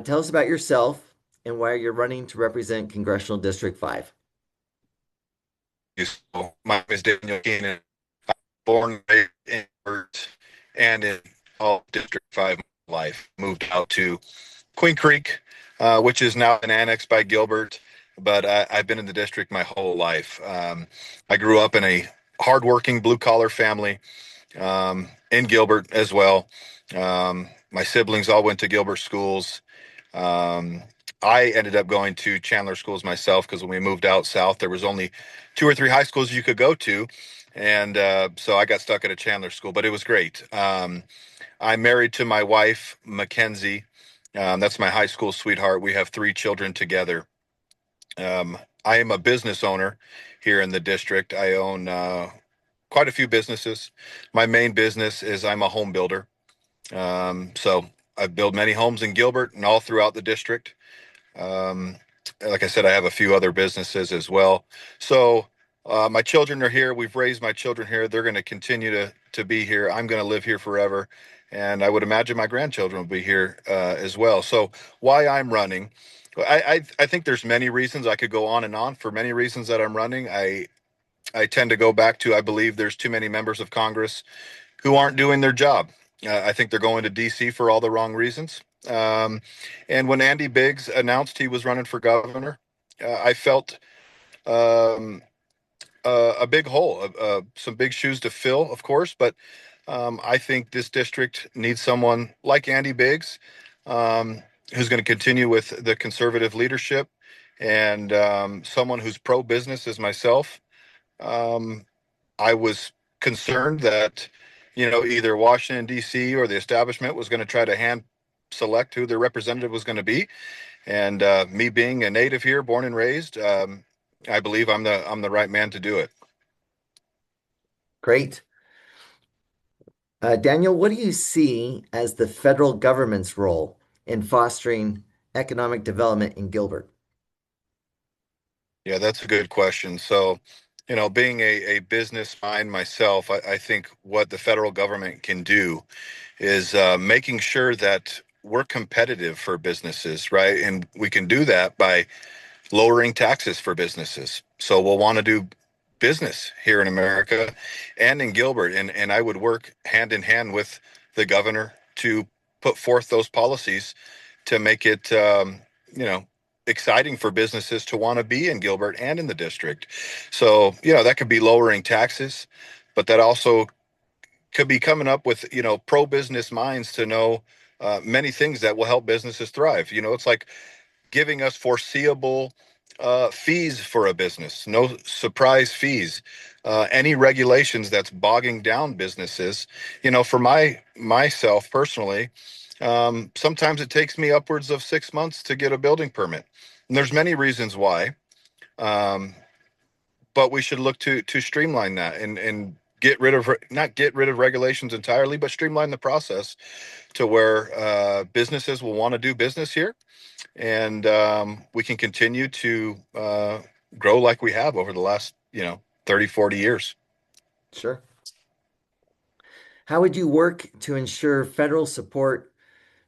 Tell us about yourself and why you're running to represent Congressional District 5. So my name is Daniel Keenan. Born and raised in Burt and in all District 5 life. Moved out to Queen Creek, which is now been annexed by Gilbert, but I've been in the district my whole life. I grew up in a hardworking blue collar family in Gilbert as well. My siblings all went to Gilbert schools. Um, I ended up going to Chandler schools myself because when we moved out south, there was only two or three high schools you could go to, and so I got stuck at a Chandler school. But it was great. I'm married to my wife, Mackenzie. That's my high school sweetheart. We have three children together. I am a business owner here in the district. I own quite a few businesses. My main business is I'm a home builder. So I build many homes in Gilbert and all throughout the district. Um, like I said, I have a few other businesses as well. So my children are here. We've raised my children here. They're going to continue to be here. I'm going to live here forever, and I would imagine my grandchildren will be here as well. So why I'm running? I think there's many reasons. I could go on and on for many reasons that I'm running. I tend to go back to I believe there's too many members of Congress who aren't doing their job. I think they're going to DC for all the wrong reasons. And when Andy Biggs announced he was running for governor, I felt um, a big hole, some big shoes to fill, of course. But I think this district needs someone like Andy Biggs, who's going to continue with the conservative leadership, and someone who's pro business as myself. Um, I was concerned that, either Washington, D.C. or the establishment was going to try to hand select who their representative was going to be. And me being a native here, born and raised, I believe I'm the right man to do it. Great. Daniel, what do you see as the federal government's role in fostering economic development in Gilbert? Yeah, that's a good question. So, being a business mind myself, I think what the federal government can do is making sure that we're competitive for businesses, right? And we can do that by lowering taxes for businesses. So we'll want to do business here in America and in Gilbert. And I would work hand in hand with the governor to put forth those policies to make it, you know, exciting for businesses to want to be in Gilbert and in the district. So, that could be lowering taxes, but that also could be coming up with, pro business minds to know many things that will help businesses thrive. It's like giving us foreseeable fees for a business, no surprise fees, any regulations that's bogging down businesses. For myself personally, sometimes it takes me upwards of 6 months to get a building permit, and there's many reasons why. Um, but we should look to streamline that and get rid of not get rid of regulations entirely, but streamline the process to where businesses will want to do business here, and we can continue to grow like we have over the last 30, 40 years. Sure. How would you work to ensure federal support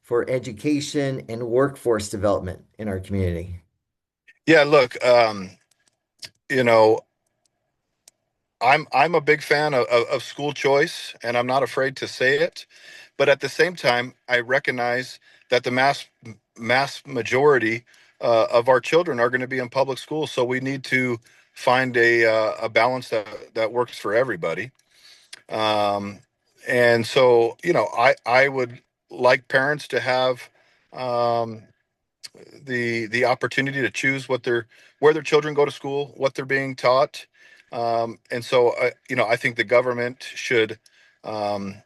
for education and workforce development in our community? Yeah, look, you know I'm a big fan of school choice, and I'm not afraid to say it, but at the same time I recognize that the mass majority of our children are going to be in public schools, so we need to find a balance that works for everybody. Um, and so, I would like parents to have um, the opportunity to choose where their children go to school, what they're being taught. And so, I think the government should um,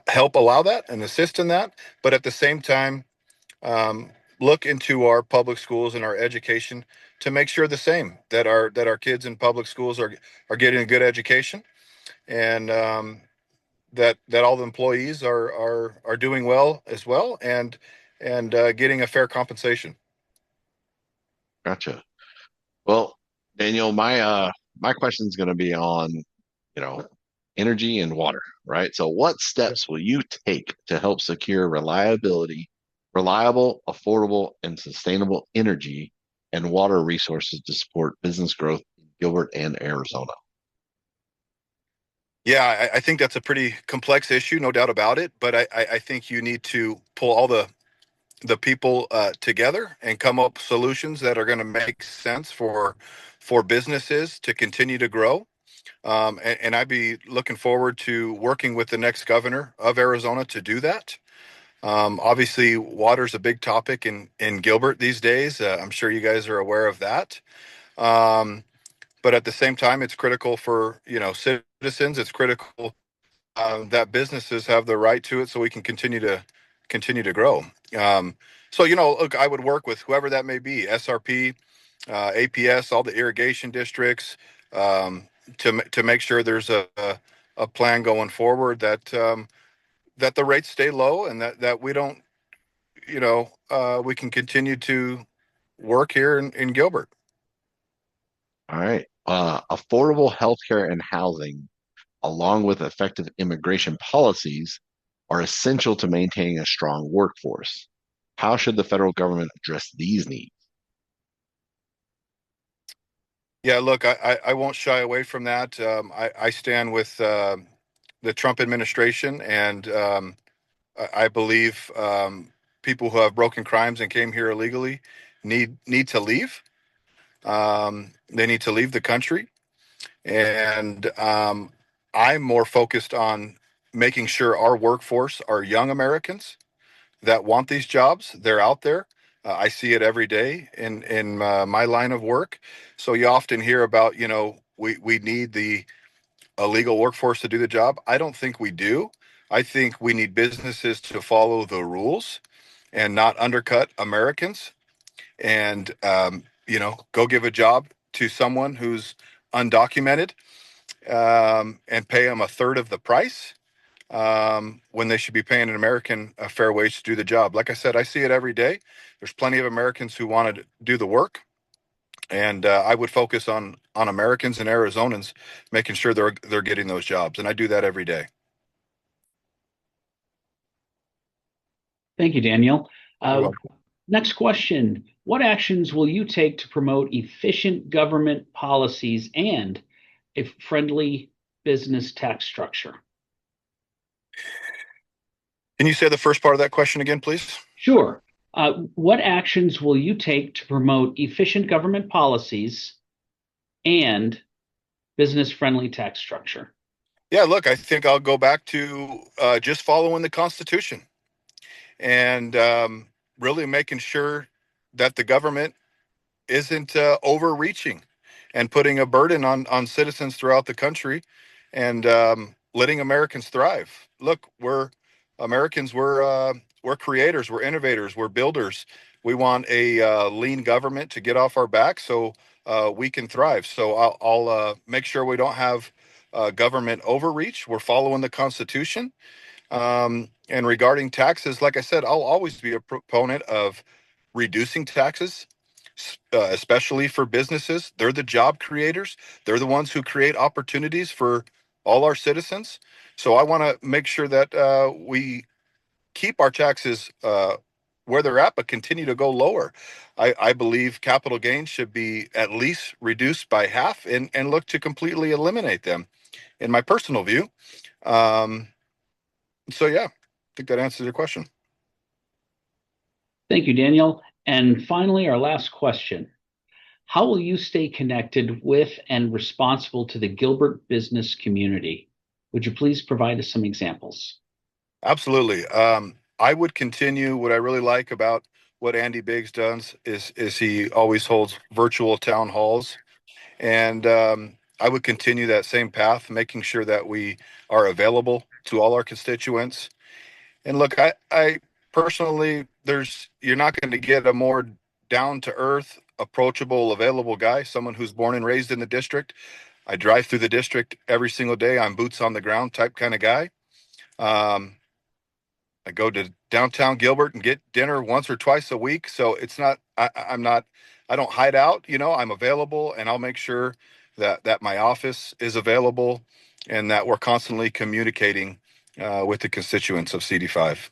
help allow that and assist in that, but at the same time, um, look into our public schools and our education to make sure the same that our kids in public schools are getting a good education, and that all the employees are doing well as well, and getting a fair compensation. Gotcha. Well, Daniel, my question is going to be on, you know, energy and water, right? So what steps will you take to help secure reliability reliable, affordable, and sustainable energy and water resources to support business growth in Gilbert and Arizona. Yeah, I think that's a pretty complex issue, no doubt about it. But I think you need to pull all the people together and come up with solutions that are going to make sense for businesses to continue to grow. And I'd be looking forward to working with the next governor of Arizona to do that. Obviously, water's a big topic in Gilbert these days. I'm sure you guys are aware of that. Um, but at the same time, it's critical for citizens. It's critical that businesses have the right to it, so we can continue to grow. Um, so look, I would work with whoever that may be, SRP, APS, all the irrigation districts, to make sure there's a plan going forward that the rates stay low and that we don't, we can continue to work here in Gilbert. All right. Affordable healthcare and housing, along with effective immigration policies, are essential to maintaining a strong workforce. How should the federal government address these needs? Yeah, look, I won't shy away from that. I stand with the Trump administration, and I believe people who have broken crimes and came here illegally need to leave. They need to leave the country, and I'm more focused on making sure our workforce are young Americans that want these jobs. They're out there. I see it every day in my line of work. So you often hear about, we need the a legal workforce to do the job. I don't think we do. I think we need businesses to follow the rules and not undercut Americans and, go give a job to someone who's undocumented, and pay them a third of the price, when they should be paying an American a fair wage to do the job. Like I said, I see it every day. There's plenty of Americans who want to do the work, and I would focus on Americans and Arizonans making sure they're getting those jobs, and I do that every day. Thank you, Daniel. You're Uh, welcome. Next question. What actions will you take to promote efficient government policies and a friendly business tax structure? Can you say the first part of that question again, please? Sure. What actions will you take to promote efficient government policies and business friendly tax structure? Yeah, look, I think I'll go back to just following the Constitution and really making sure that the government isn't overreaching and putting a burden on citizens throughout the country, and letting Americans thrive. Look, we're Americans. We're creators. We're innovators. We're builders. We want a lean government to get off our back so we can thrive. So I'll make sure we don't have government overreach. We're following the Constitution. And regarding taxes, like I said, I'll always be a proponent of reducing taxes, especially for businesses. They're the job creators. They're the ones who create opportunities for all our citizens. So I want to make sure that we keep our taxes where they're at, but continue to go lower. I believe capital gains should be at least reduced by half, and look to completely eliminate them, in my personal view. Um, so, yeah, I think that answers your question. Thank you, Daniel. And finally, our last question. How will you stay connected with and responsible to the Gilbert business community? Would you please provide us some examples? Absolutely. I would continue. What I really like about what Andy Biggs does is he always holds virtual town halls, and I would continue that same path, making sure that we are available to all our constituents. And look, I personally, you're not going to get a more down to earth, approachable, available guy, someone who's born and raised in the district. I drive through the district every single day. I'm boots on the ground type kind of guy. Um, I go to downtown Gilbert and get dinner once or twice a week. So it's not, I'm not, I don't hide out, I'm available, and I'll make sure that my office is available and that we're constantly communicating with the constituents of CD5.